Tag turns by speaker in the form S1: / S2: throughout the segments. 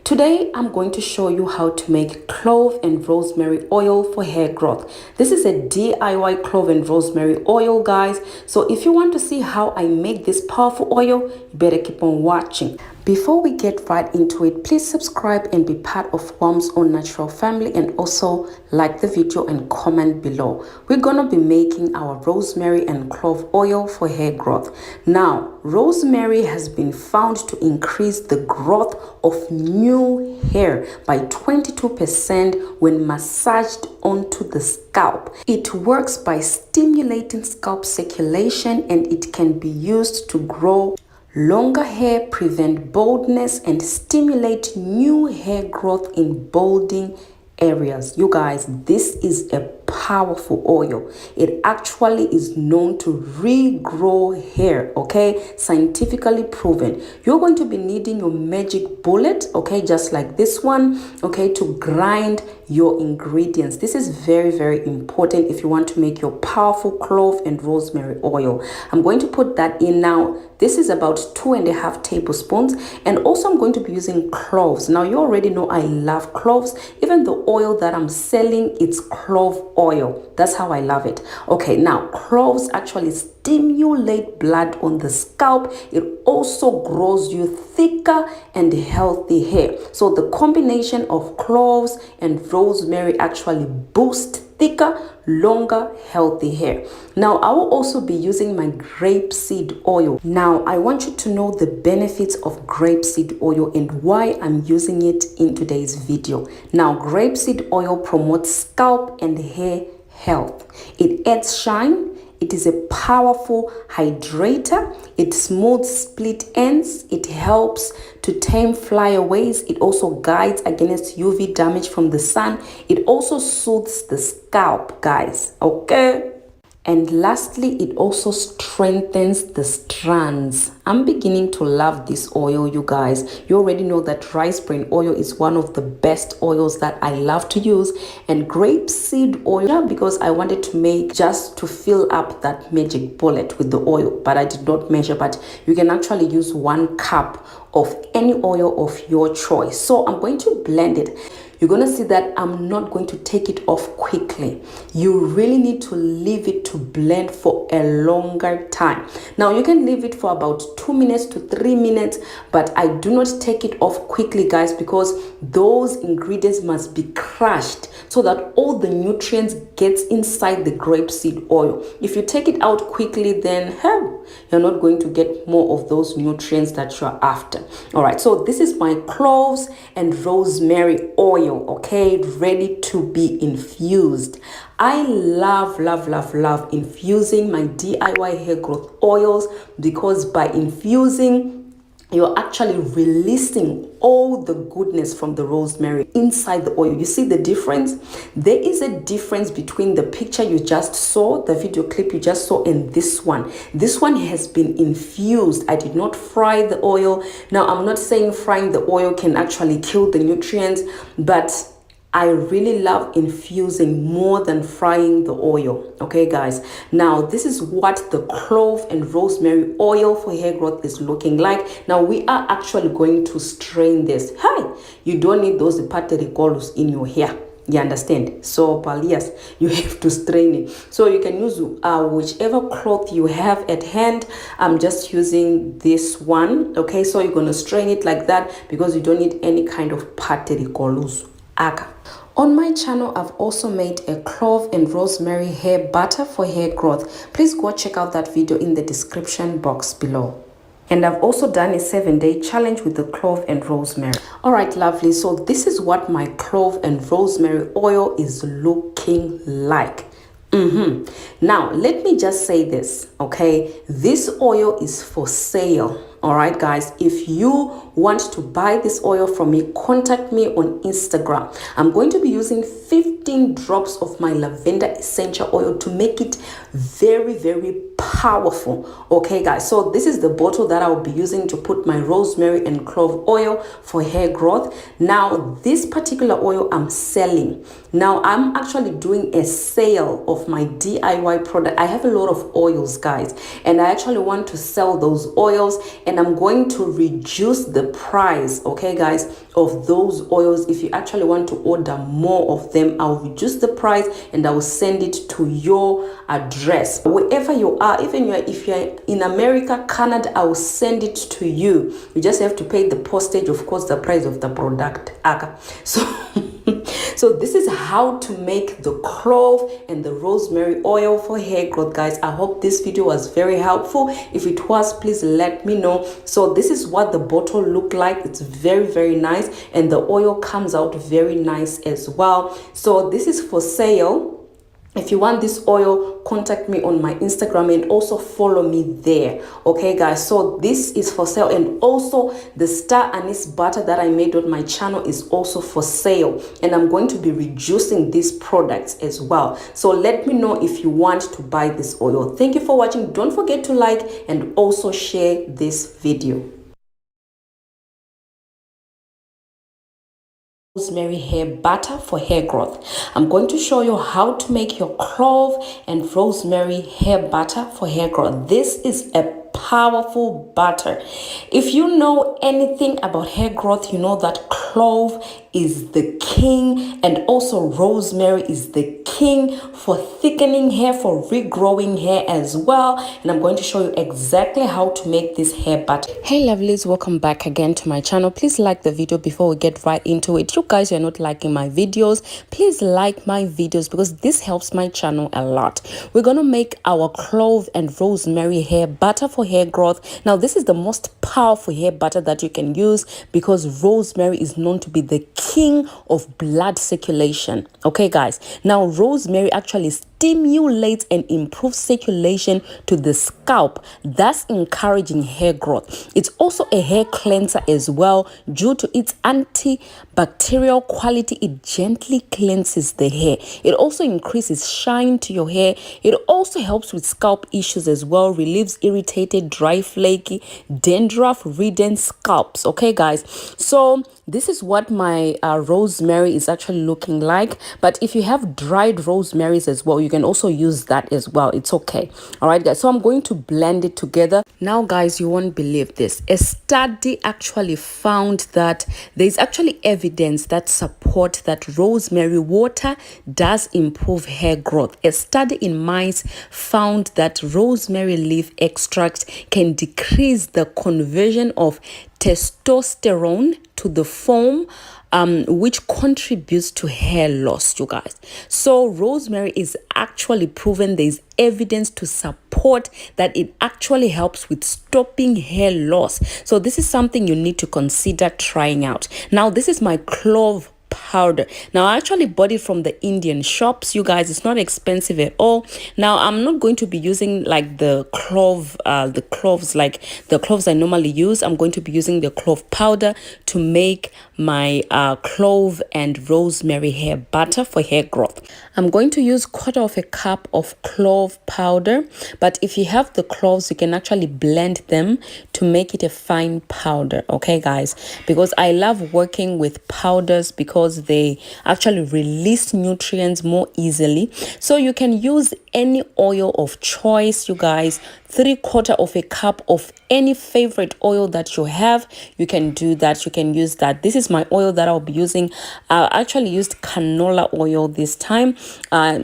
S1: Today, I'm going to show you how to make clove and rosemary oil for hair growth. This is a DIY clove and rosemary oil, guys. So if you want to see how I make this powerful oil, you better keep on watching. Before we get right into it, please subscribe and be part of Mom's Own Natural family, and also like the video and comment below. We're gonna be making our rosemary and clove oil for hair growth. Now, rosemary has been found to increase the growth of new hair by 22% when massaged onto the scalp. It works by stimulating scalp circulation, and it can be used to grow longer hair, prevent baldness, and stimulate new hair growth in balding areas. You guys, this is a powerful oil. It actually is known to regrow hair, okay? Scientifically proven. You're going to be needing your magic bullet, okay, just like this one, okay, to grind your ingredients. This is very, very important if you want to make your powerful clove and rosemary oil. I'm going to put that in now. This is about 2.5 tablespoons, and also I'm going to be using cloves. Now you already know I love cloves. Even the oil that I'm selling, it's clove oil. That's how I love it. Okay, now cloves actually stimulate blood on the scalp. It also grows you thicker and healthy hair. So the combination of cloves and rosemary actually boosts thicker, longer, healthy hair. Now, I will also be using my grapeseed oil. Now, I want you to know the benefits of grapeseed oil and why I'm using it in today's video. Now, grapeseed oil promotes scalp and hair health. It adds shine. It is a powerful hydrator. It smooths split ends. It helps to tame flyaways. It also guides against UV damage from the sun. It also soothes the scalp, guys. Okay? And lastly, it also strengthens the strands. I'm beginning to love this oil, you guys. You already know that rice bran oil is one of the best oils that I love to use. And grapeseed oil, because I wanted to make just to fill up that magic bullet with the oil, but I did not measure. But you can actually use 1 cup of any oil of your choice. So I'm going to blend it. You're going to see that I'm not going to take it off quickly. You really need to leave it to blend for a longer time. Now, you can leave it for about 2 minutes to 3 minutes, but I do not take it off quickly, guys, because those ingredients must be crushed so that all the nutrients gets inside the grapeseed oil. If you take it out quickly, then you're not going to get more of those nutrients that you're after. All right, so this is my cloves and rosemary oil, okay, ready to be infused. I love infusing my DIY hair growth oils, because by infusing, you're actually releasing all the goodness from the rosemary inside the oil. You see the difference? There is a difference between the picture you just saw, the video clip you just saw, and this one. This one has been infused. I did not fry the oil. Now, I'm not saying frying the oil can actually kill the nutrients, but I really love infusing more than frying the oil. Okay, guys. Now, this is what the clove and rosemary oil for hair growth is looking like. Now, we are actually going to strain this. You don't need those patericolus in your hair. You understand? So, yes, you have to strain it. So you can use whichever cloth you have at hand. I'm just using this one. Okay, so you're going to strain it like that because you don't need any kind of patericolus. On my channel, I've also made a clove and rosemary hair butter for hair growth. Please go check out that video in the description box below. And I've also done a 7-day challenge with the clove and rosemary. All right, lovely. So this is what my clove and rosemary oil is looking like. Now, let me just say this, okay? This oil is for sale. All right, guys, if you want to buy this oil from me, contact me on Instagram. I'm going to be using 15 drops of my lavender essential oil to make it very, very powerful. Okay, guys, so this is the bottle that I'll be using to put my rosemary and clove oil for hair growth. Now, this particular oil I'm selling. Now, I'm actually doing a sale of my DIY product. I have a lot of oils, guys. guys, and I actually want to sell those oils, and I'm going to reduce the price, okay guys, of those oils. If you actually want to order more of them, I'll reduce the price and I will send it to your address wherever you are. Even if you're in America, Canada, I will send it to you. You just have to pay the postage, of course, the price of the product. So so this is how to make the clove and the rosemary oil for hair growth, guys. I hope this video was very helpful. If it was, please let me know. So this is what the bottle looked like. It's very nice, and the oil comes out very nice as well. So this is for sale. If you want this oil, contact me on my Instagram and also follow me there. Okay, guys, so this is for sale. And also the star anise butter that I made on my channel is also for sale. And I'm going to be reducing these products as well. So let me know if you want to buy this oil. Thank you for watching. Don't forget to like and also share this video. Rosemary hair butter for hair growth. I'm going to show you how to make your clove and rosemary hair butter for hair growth. This is a powerful butter. If you know anything about hair growth, you know that clove is the king, and also rosemary is the king for thickening hair, for regrowing hair as well. And I'm going to show you exactly how to make this hair butter. Hey lovelies, welcome back again to my channel. Please like the video before we get right into it. You guys are not liking my videos, please like my videos because this helps my channel a lot. We're gonna make our clove and rosemary hair butter for hair growth. Now this is the most powerful hair butter that you can use because rosemary is known to be the king of blood circulation. Okay guys, now rosemary actually stimulates and improves circulation to the scalp, thus encouraging hair growth. It's also a hair cleanser as well. Due to its antibacterial quality, it gently cleanses the hair. It also increases shine to your hair. It also helps with scalp issues as well, relieves irritated, dry, flaky, dandruff-ridden scalps. Okay guys, so this is what my rosemary is actually looking like. But if you have dried rosemaries as well, you can also use that as well. It's okay. All right guys, so I'm going to blend it together now. Guys, you won't believe this. A study actually found that there's actually evidence that support that rosemary water does improve hair growth. A study in mice found that rosemary leaf extract can decrease the conversion of testosterone to the foam, which contributes to hair loss, you guys. So rosemary is actually proven, there's evidence to support that it actually helps with stopping hair loss. So this is something you need to consider trying out. Now this is my clove powder. Now I actually bought it from the Indian shops, you guys. It's not expensive at all. Now I'm not going to be using like the cloves like the cloves I normally use. I'm going to be using the clove powder to make my clove and rosemary hair butter for hair growth. I'm going to use 1/4 cup of clove powder, but if you have the cloves, you can actually blend them to make it a fine powder. Okay guys, because I love working with powders because they actually release nutrients more easily. So you can use any oil of choice, you guys. 3/4 cup of any favorite oil that you have, you can do that. You can use that. This is my oil that I'll be using. I actually used canola oil this time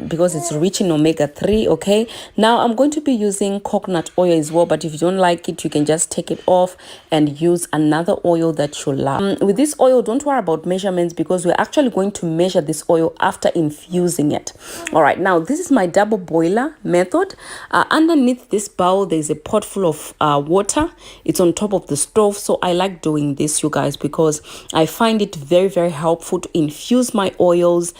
S1: because it's rich in omega-3. Okay, now I'm going to be using coconut oil as well, but if you don't like it, you can just take it off and use another oil that you love. With this oil, don't worry about measurements because we're actually going to measure this oil after infusing it. All right, now this is my double boiler method. Underneath this bowl, there's a pot full of water. It's on top of the stove. So I like doing this, you guys, because I find it very helpful to infuse my oils,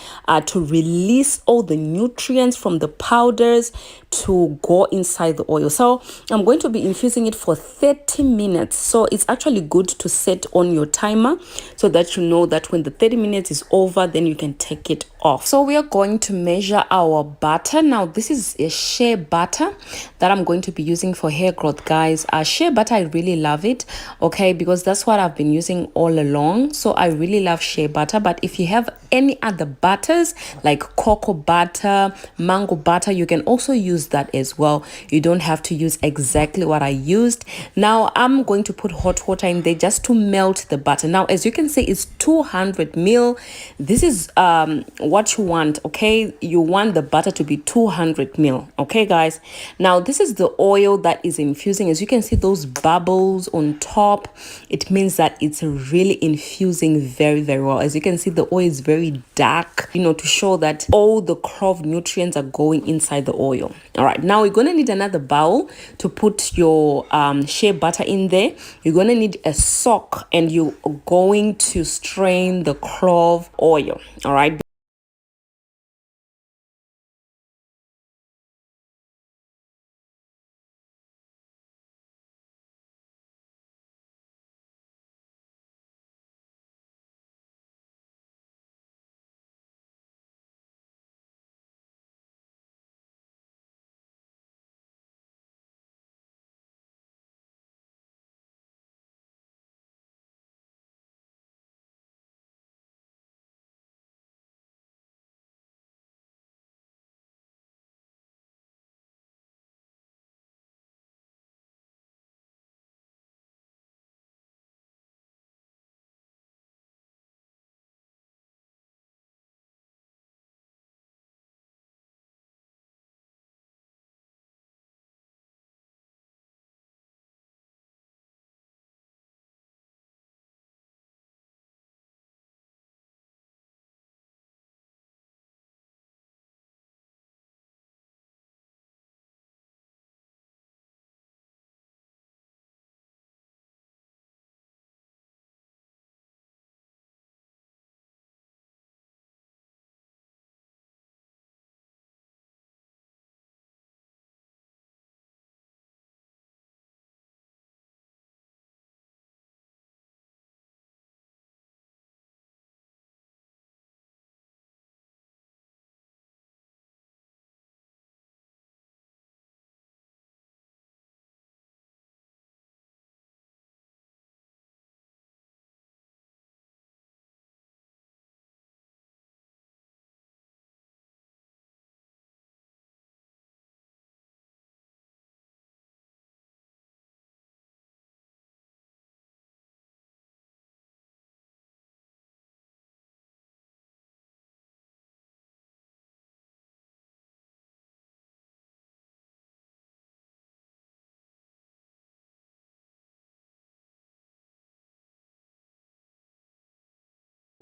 S1: to release all the nutrients from the powders to go inside the oil. So I'm going to be infusing it for 30 minutes. So it's actually good to set on your timer so that you know that when the 30 minutes is over, then you can take it off. So we are going to measure our butter. Now this is a shea butter that I'm going to be using for hair growth, guys. Shea butter, I really love it, okay, because that's what I've been using all along. So I really love shea butter. But if you have any other butters like cocoa butter, mango butter, you can also use that as well. You don't have to use exactly what I used. Now I'm going to put hot water in there just to melt the butter. Now as you can see, it's 200 ml. This is what you want. Okay, you want the butter to be 200 ml. Okay guys, now this is the oil that is infusing. As you can see those bubbles on top, it means that it's really infusing very well. As you can see, the oil is very dark, you know, to show that all the clove nutrients are going inside the oil. All right, now you're gonna need another bowl to put your shea butter in there. You're gonna need a sock, and you're going to strain the clove oil. All right.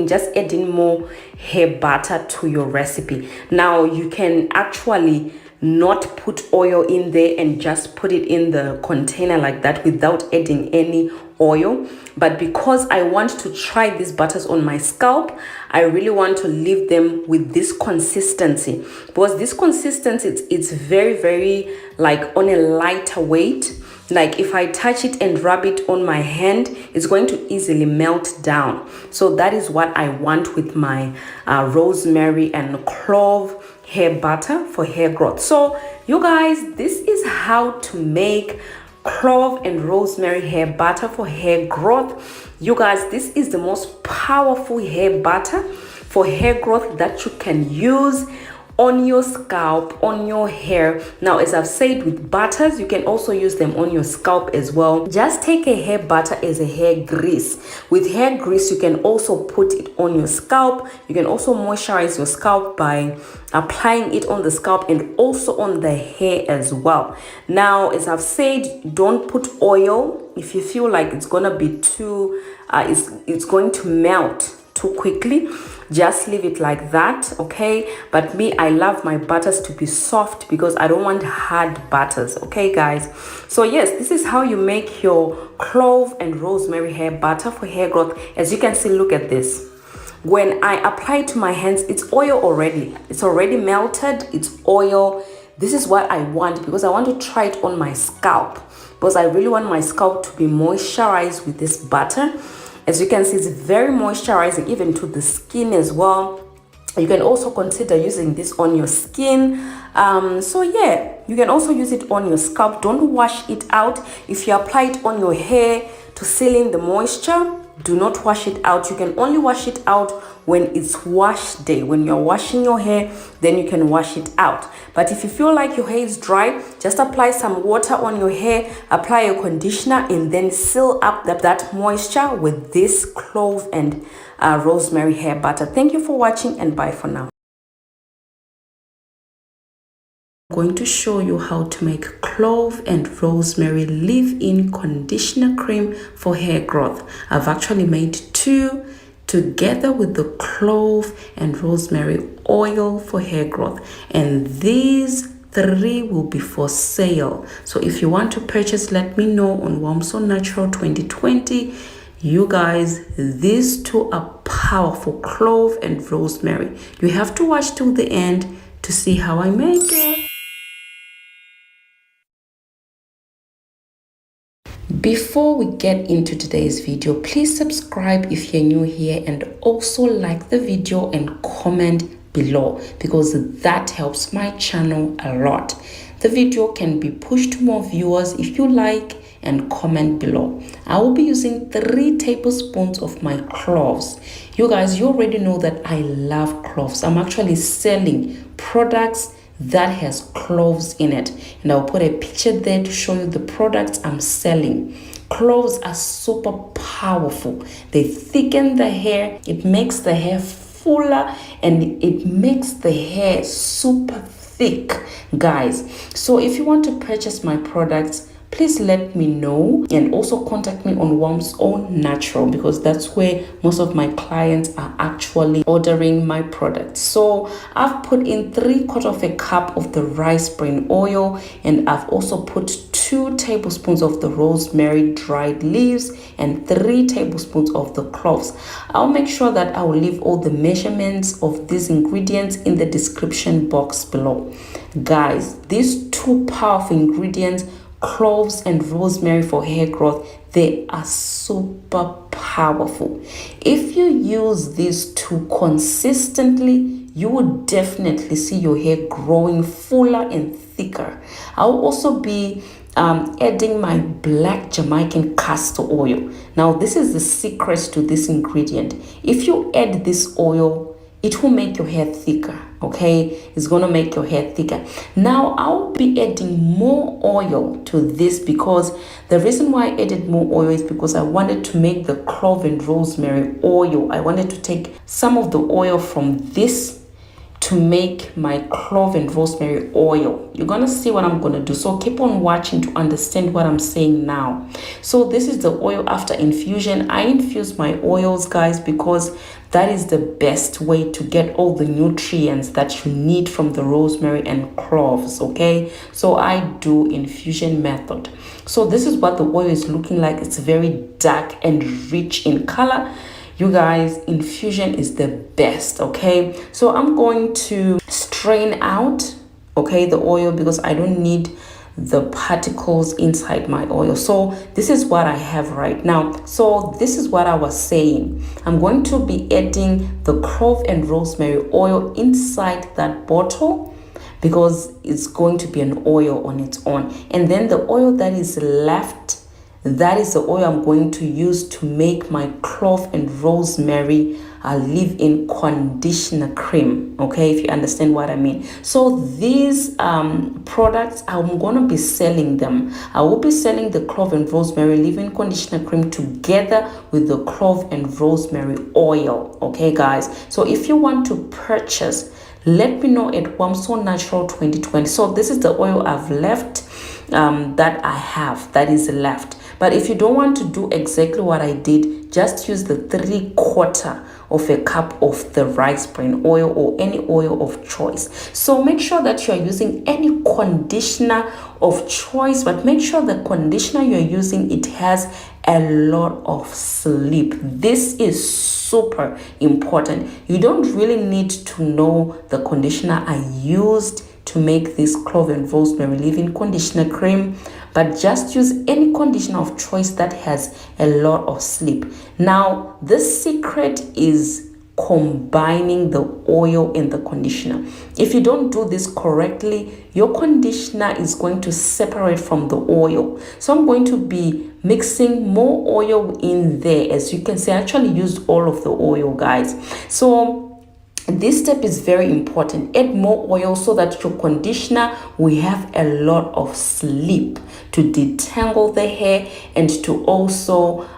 S1: Just adding more hair butter to your recipe. Now you can actually not put oil in there and just put it in the container like that without adding any oil, but because I want to try these butters on my scalp, I really want to leave them with this consistency, because this consistency, it's very like on a lighter weight. Like if I touch it and rub it on my hand, it's going to easily melt down. So that is what I want with my rosemary and clove hair butter for hair growth. So you guys, this is how to make clove and rosemary hair butter for hair growth. You guys, this is the most powerful hair butter for hair growth that you can use on your scalp, on your hair. Now, as I've said, with butters, you can also use them on your scalp as well. Just take a hair butter as a hair grease. With hair grease, you can also put it on your scalp. You can also moisturize your scalp by applying it on the scalp and also on the hair as well. Now, as I've said, don't put oil if you feel like it's gonna be too it's going to melt too quickly. Just leave it like that, okay? But me, I love my butters to be soft because I don't want hard butters, okay guys? So yes, this is how you make your clove and rosemary hair butter for hair growth. As you can see, look at this. When I apply it to my hands, it's oil already. It's already melted, it's oil. This is what I want because I want to try it on my scalp, because I really want my scalp to be moisturized with this butter. As you can see, it's very moisturizing even to the skin as well. You can also consider using this on your skin. So yeah, you can also use it on your scalp. Don't wash it out. If you apply it on your hair to seal in the moisture, do not wash it out. You can only wash it out when it's wash day. When you're washing your hair, then you can wash it out. But if you feel like your hair is dry, just apply some water on your hair, apply your conditioner, and then seal up that moisture with this clove and rosemary hair butter. Thank you for watching, and bye for now. I'm going to show you how to make clove and rosemary leave-in conditioner cream for hair growth. I've actually made 2 together with the clove and rosemary oil for hair growth, and these 3 will be for sale. So if you want to purchase, let me know on Warm So Natural 2020. You guys, these 2 are powerful, clove and rosemary. You have to watch till the end to see how I make it. Before we get into today's video, please subscribe if you're new here, and also like the video and comment below, because that helps my channel a lot. The video can be pushed to more viewers if you like and comment below. I will be using 3 tablespoons of my cloves. You guys, you already know that I love cloves. I'm actually selling products that has cloves in it, and I'll put a picture there to show you the products I'm selling. Cloves are super powerful. They thicken the hair, it makes the hair fuller, and it makes the hair super thick, guys. So if you want to purchase my products, please let me know, and also contact me on Warm So Natural, because that's where most of my clients are actually ordering my products. So I've put in 3/4 cup of the rice bran oil, and I've also put 2 tablespoons of the rosemary dried leaves and 3 tablespoons of the cloves. I'll make sure that I will leave all the measurements of these ingredients in the description box below. Guys, these 2 powerful ingredients, cloves and rosemary for hair growth, they are super powerful. If you use these 2 consistently, you will definitely see your hair growing fuller and thicker. I'll also be adding my black Jamaican castor oil. Now, this is the secret to this ingredient. If you add this oil, it will make your hair thicker. Okay, it's gonna make your hair thicker. Now I'll be adding more oil to this, because the reason why I added more oil is because I wanted to make the clove and rosemary oil. I wanted to take some of the oil from this to make my clove and rosemary oil. You're gonna see what I'm gonna do, so keep on watching to understand what I'm saying now. So this is the oil after infusion. I infuse my oils, guys, because that is the best way to get all the nutrients that you need from the rosemary and cloves. Okay, so I do infusion method. So this is what the oil is looking like. It's very dark and rich in color. You guys, infusion is the best. Okay, so I'm going to strain out, okay, the oil, because I don't need the particles inside my oil. So this is what I have right now. So this is what I was saying. I'm going to be adding the clove and rosemary oil inside that bottle, because it's going to be an oil on its own, and then the oil that is left, that is the oil I'm going to use to make my clove and rosemary leave-in conditioner cream. Okay, if you understand what I mean. So these products, I'm gonna be selling them. I will be selling the clove and rosemary leave-in conditioner cream together with the clove and rosemary oil. Okay, guys, so if you want to purchase, let me know at Warm So Natural 2020. So this is the oil I've left, that I have, that is left. But if you don't want to do exactly what I did, just use the 3/4 cup of the rice bran oil or any oil of choice. So make sure that you are using any conditioner of choice, but make sure the conditioner you're using, it has a lot of slip. This is super important. You don't really need to know the conditioner I used to make this clove and rosemary leave-in conditioner cream, but just use any conditioner of choice that has a lot of slip. Now, the secret is combining the oil and the conditioner. If you don't do this correctly, your conditioner is going to separate from the oil. So I'm going to be mixing more oil in there. As you can see, I actually used all of the oil, guys. So this step is very important. Add more oil so that your conditioner will have a lot of slip to detangle the hair and to also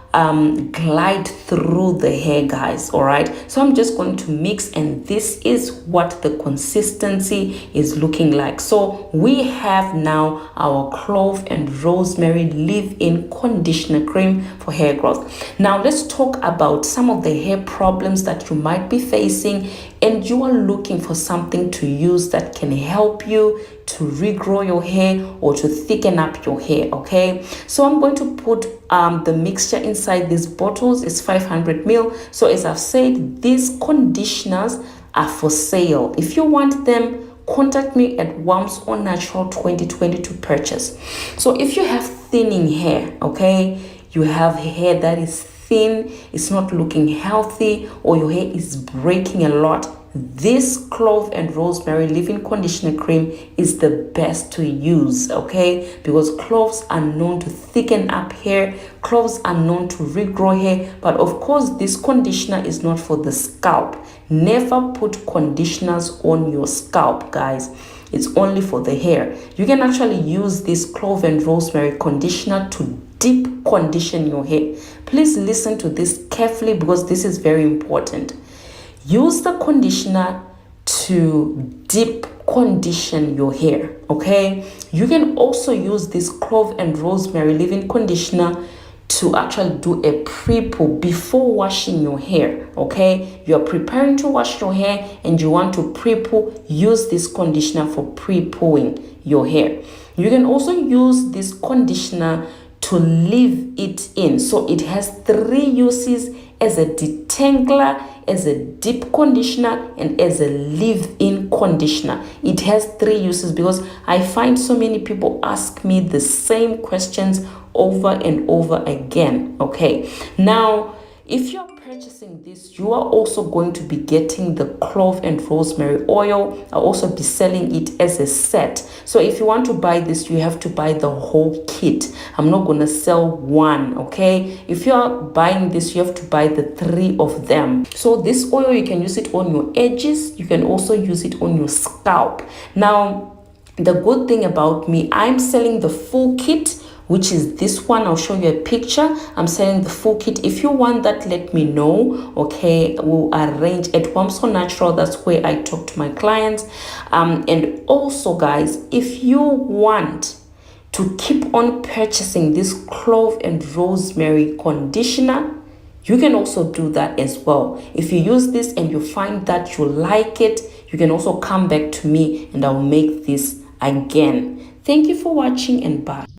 S1: glide through the hair, guys. All right, so I'm just going to mix, and this is what the consistency is looking like. So we have now our clove and rosemary leave-in conditioner cream for hair growth. Now let's talk about some of the hair problems that you might be facing, and you are looking for something to use that can help you to regrow your hair or to thicken up your hair. Okay, so I'm going to put the mixture inside these bottles. It's 500 ml. So as I've said, these conditioners are for sale. If you want them, contact me at Worms or Natural 2020 to purchase. So if you have thinning hair, okay, you have hair that is thin, it's not looking healthy, or your hair is breaking a lot, this clove and rosemary leave-in conditioner cream is the best to use, okay? Because cloves are known to thicken up hair, cloves are known to regrow hair, but of course this conditioner is not for the scalp. Never put conditioners on your scalp, guys. It's only for the hair. You can actually use this clove and rosemary conditioner to deep condition your hair. Please listen to this carefully because this is very important. Use the conditioner to deep condition your hair, okay? You can also use this clove and rosemary leave-in conditioner to actually do a pre-poo before washing your hair, okay? You're preparing to wash your hair and you want to pre-poo, use this conditioner for pre-pooing your hair. You can also use this conditioner to leave it in. So it has 3 uses: as a detangler, as a deep conditioner, and as a leave-in conditioner. It has 3 uses because I find so many people ask me the same questions over and over again. Okay, now if you're purchasing this, you are also going to be getting the clove and rosemary oil. I'll also be selling it as a set. So if you want to buy this, you have to buy the whole kit. I'm not going to sell one, okay? If you are buying this, you have to buy the 3 of them. So this oil, you can use it on your edges. You can also use it on your scalp. Now, the good thing about me, I'm selling the full kit, which is this one. I'll show you a picture. I'm selling the full kit. If you want that, let me know, okay? We'll arrange at Worms Natural. That's where I talk to my clients. And also, guys, if you want to keep on purchasing this clove and rosemary conditioner, you can also do that as well. If you use this and you find that you like it, you can also come back to me and I'll make this again. Thank you for watching, and bye.